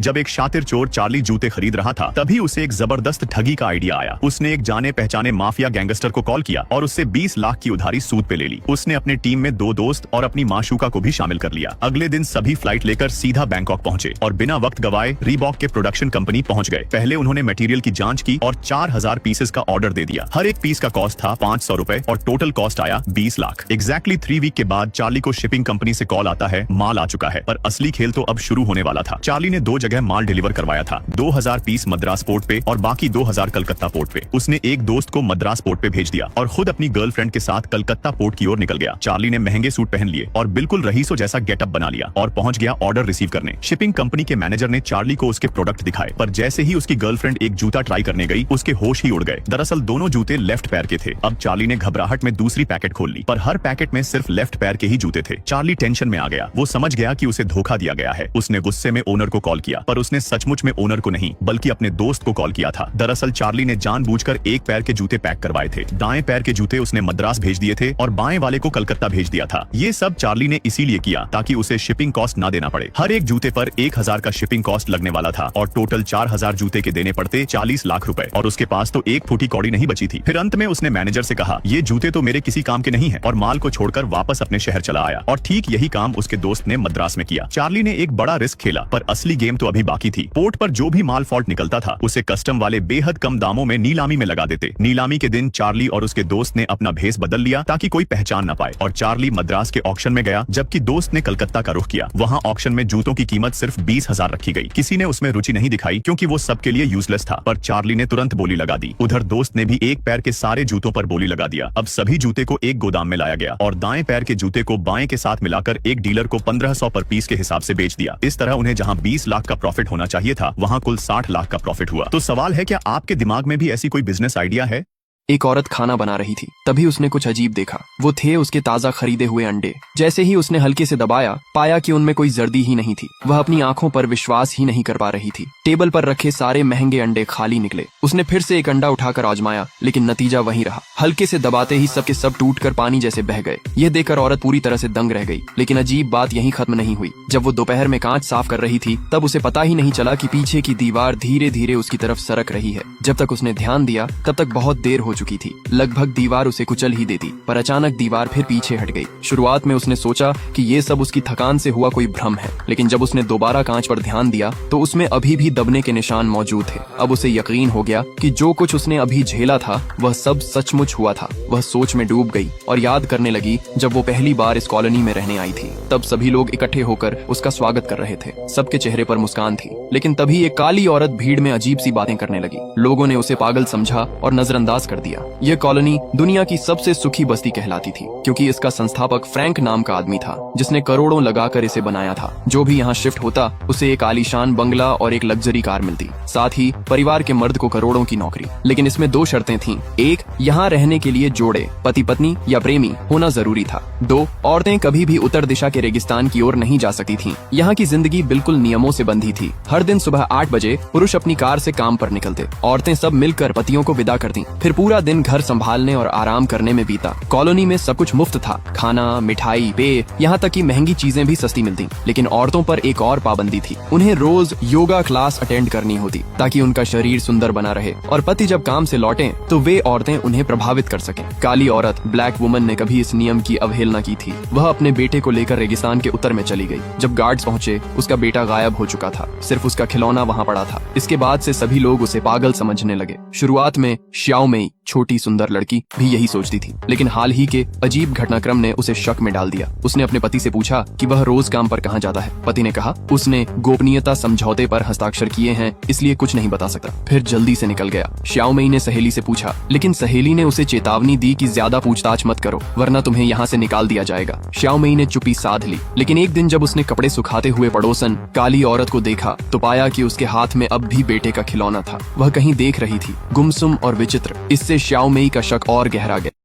जब एक शातिर चोर चार्ली जूते खरीद रहा था तभी उसे एक जबरदस्त ठगी का आइडिया आया। उसने एक जाने पहचाने माफिया गैंगस्टर को कॉल किया और उससे 20 लाख की उधारी सूद पे ले ली। उसने अपनी टीम में 2 दोस्त और अपनी माशूका को भी शामिल कर लिया। अगले दिन सभी फ्लाइट लेकर सीधा बैंकॉक पहुंचे और बिना वक्त गवाए रीबॉक के प्रोडक्शन कंपनी पहुंच गए। पहले उन्होंने मटेरियल की जांच की और 4000 पीसेस का ऑर्डर दे दिया। हर एक पीस का कॉस्ट था 500 रुपए और टोटल कॉस्ट आया 20 लाख। एग्जैक्टली 3 वीक के बाद चार्ली को शिपिंग कंपनी से कॉल आता है, माल आ चुका है। पर असली खेल तो अब शुरू होने वाला था। चार्ली ने 2 जगह माल डिलीवर करवाया था, 2000 पीस मद्रास पोर्ट पे और बाकी 2000 कलकत्ता पोर्ट पे। उसने एक दोस्त को मद्रास पोर्ट पे भेज दिया और खुद अपनी गर्लफ्रेंड के साथ कलकत्ता पोर्ट की ओर निकल गया। चार्ली ने महंगे सूट पहन लिए और बिल्कुल रईसों जैसा गेटअप बना लिया और पहुंच गया ऑर्डर रिसीव करने। शिपिंग कंपनी के मैनेजर ने चार्ली को उसके प्रोडक्ट दिखाए, पर जैसे ही उसकी गर्लफ्रेंड एक जूता ट्राई करने गई उसके होश ही उड़ गए। दरअसल दोनों जूते लेफ्ट पैर के थे। अब चार्ली ने घबराहट में दूसरी पैकेट खोल ली, पर हर पैकेट में सिर्फ लेफ्ट पैर के ही जूते थे। चार्ली टेंशन में आ गया। वो समझ गया कि उसे धोखा दिया गया है। उसने गुस्से में ओनर को कॉल किया, पर उसने सचमुच में ओनर को नहीं बल्कि अपने दोस्त को कॉल किया था। दरअसल चार्ली ने जानबूझकर एक पैर के जूते पैक करवाए थे। दाएं पैर के जूते उसने मद्रास भेज दिए थे और बाएं वाले को कलकत्ता भेज दिया था। ये सब चार्ली ने इसीलिए किया ताकि उसे शिपिंग कॉस्ट ना देना पड़े। हर एक जूते पर 1000 का शिपिंग कॉस्ट लगने वाला था और टोटल 4000 जूते के देने पड़ते 40 लाख रुपए, और उसके पास तो एक फूटी कौड़ी नहीं बची थी। फिर अंत में उसने मैनेजर से कहा, ये जूते तो मेरे किसी काम के नहीं है, और माल को छोड़कर वापस अपने शहर चला आया। और ठीक यही काम उसके दोस्त ने मद्रास में किया। चार्ली ने एक बड़ा रिस्क खेला, पर असली गेम तो अभी बाकी थी। पोर्ट पर जो भी माल फॉल्ट निकलता था उसे कस्टम वाले बेहद कम दामों में नीलामी में लगा देते। नीलामी के दिन चार्ली और उसके दोस्त ने अपना भेस बदल लिया ताकि कोई पहचान न पाए, और चार्ली मद्रास के ऑक्शन में गया जबकि दोस्त ने कलकत्ता का रुख किया। वहाँ ऑक्शन में जूतों की कीमत सिर्फ 20,000 रखी गई। किसी ने उसमें रुचि नहीं दिखाई क्योंकि वो सबके लिए यूजलेस था, पर चार्ली ने तुरंत बोली लगा दी। उधर दोस्त ने भी एक पैर के सारे जूतों पर बोली लगा दिया। अब सभी जूते को एक गोदाम में लाया गया और दाएं पैर के जूते को बाएं के साथ मिलाकर एक डीलर को 1500 पर पीस के हिसाब से बेच दिया। इस तरह उन्हें जहां 20 लाख का प्रॉफिट होना चाहिए था वहां कुल 60 लाख का प्रॉफिट हुआ। तो सवाल है, क्या आपके दिमाग में भी ऐसी कोई बिजनेस आइडिया है? एक औरत खाना बना रही थी, तभी उसने कुछ अजीब देखा। वो थे उसके ताजा खरीदे हुए अंडे। जैसे ही उसने हल्के से दबाया, पाया कि उनमें कोई जर्दी ही नहीं थी। वह अपनी आंखों पर विश्वास ही नहीं कर पा रही थी। टेबल पर रखे सारे महंगे अंडे खाली निकले। उसने फिर से एक अंडा उठाकर आजमाया, लेकिन नतीजा वही रहा। हल्के से दबाते ही सबके सब टूटकर पानी जैसे बह गए। यह देखकर औरत पूरी तरह से दंग रह गई। लेकिन अजीब बात यहीं खत्म नहीं हुई। जब वो दोपहर में कांच साफ कर रही थी तब उसे पता ही नहीं चला कि पीछे की दीवार धीरे धीरे उसकी तरफ सरक रही है। जब तक उसने ध्यान दिया तब तक बहुत देर हो चुकी थी। लगभग दीवार उसे कुचल ही देती, पर अचानक दीवार फिर पीछे हट गई। शुरुआत में उसने सोचा कि ये सब उसकी थकान से हुआ कोई भ्रम है, लेकिन जब उसने दोबारा कांच पर ध्यान दिया तो उसमें अभी भी दबने के निशान मौजूद थे। अब उसे यकीन हो गया कि जो कुछ उसने अभी झेला था वह सब सचमुच हुआ था। वह सोच में डूब गई और याद करने लगी जब वो पहली बार इस कॉलोनी में रहने आई थी। तब सभी लोग इकट्ठे होकर उसका स्वागत कर रहे थे। सबके चेहरे पर मुस्कान थी, लेकिन तभी एक काली औरत भीड़ में अजीब सी बातें करने लगी। लोगों ने उसे पागल समझा और नजरअंदाज कर दिया। यह कॉलोनी दुनिया की सबसे सुखी बस्ती कहलाती थी, क्योंकि इसका संस्थापक फ्रैंक नाम का आदमी था, जिसने करोड़ों लगाकर इसे बनाया था। जो भी यहाँ शिफ्ट होता उसे एक आलीशान बंगला और एक लग्जरी कार मिलती, साथ ही परिवार के मर्द को करोड़ों की नौकरी। लेकिन इसमें 2 शर्तें थीं। 1, यहाँ रहने के लिए जोड़े, पति पत्नी या प्रेमी होना जरूरी था। 2, औरतें कभी भी उत्तर दिशा के रेगिस्तान की ओर नहीं जा सकती थीं। यहाँ की जिंदगी बिल्कुल नियमों से बंधी थी। हर दिन सुबह 8 बजे पुरुष अपनी कार से काम पर निकलते। औरतें सब मिलकर पतियों को विदा करती। फिर पूरा दिन घर संभालने और आराम करने में बीता। कॉलोनी में सब कुछ मुफ्त था, खाना, मिठाई, पेय, यहाँ तक कि महंगी चीजें भी सस्ती मिलती। लेकिन औरतों पर एक और पाबंदी थी। उन्हें रोज योगा क्लास अटेंड करनी होती ताकि उनका शरीर सुंदर बना रहे, और पति जब काम से लौटें तो वे औरतें उन्हें प्रभावित कर सकें। काली औरत ब्लैक वुमन ने कभी इस नियम की अवहेलना की थी। वह अपने बेटे को लेकर रेगिस्तान के उत्तर में चली गई। जब गार्ड्स पहुंचे उसका बेटा गायब हो चुका था। सिर्फ उसका खिलौना वहाँ पड़ा था। इसके बाद से सभी लोग उसे पागल समझने लगे। शुरुआत में श्याओ मेई, छोटी सुंदर लड़की, भी यही सोचती थी, लेकिन हाल ही के अजीब घटनाक्रम ने उसे शक में डाल दिया। उसने अपने पति से पूछा कि वह रोज काम पर कहाँ जाता है। पति ने कहा उसने गोपनीयता समझौते पर हस्ताक्षर किए हैं, इसलिए कुछ नहीं बता सकता। फिर जल्दी से निकल गया। श्याओ मेई ने सहेली से पूछा, लेकिन सहेली ने उसे चेतावनी दी कि ज्यादा पूछताछ मत करो वरना तुम्हें यहाँ से निकाल दिया जाएगा। श्याओ मेई ने चुप्पी साध ली। लेकिन एक दिन जब उसने कपड़े सुखाते हुए पड़ोसन काली औरत को देखा तो पाया कि उसके हाथ में अब भी बेटे का खिलौना था। वह कहीं देख रही थी, गुमसुम और विचित्र। इससे श्याओ मेई का शक और गहरा गया।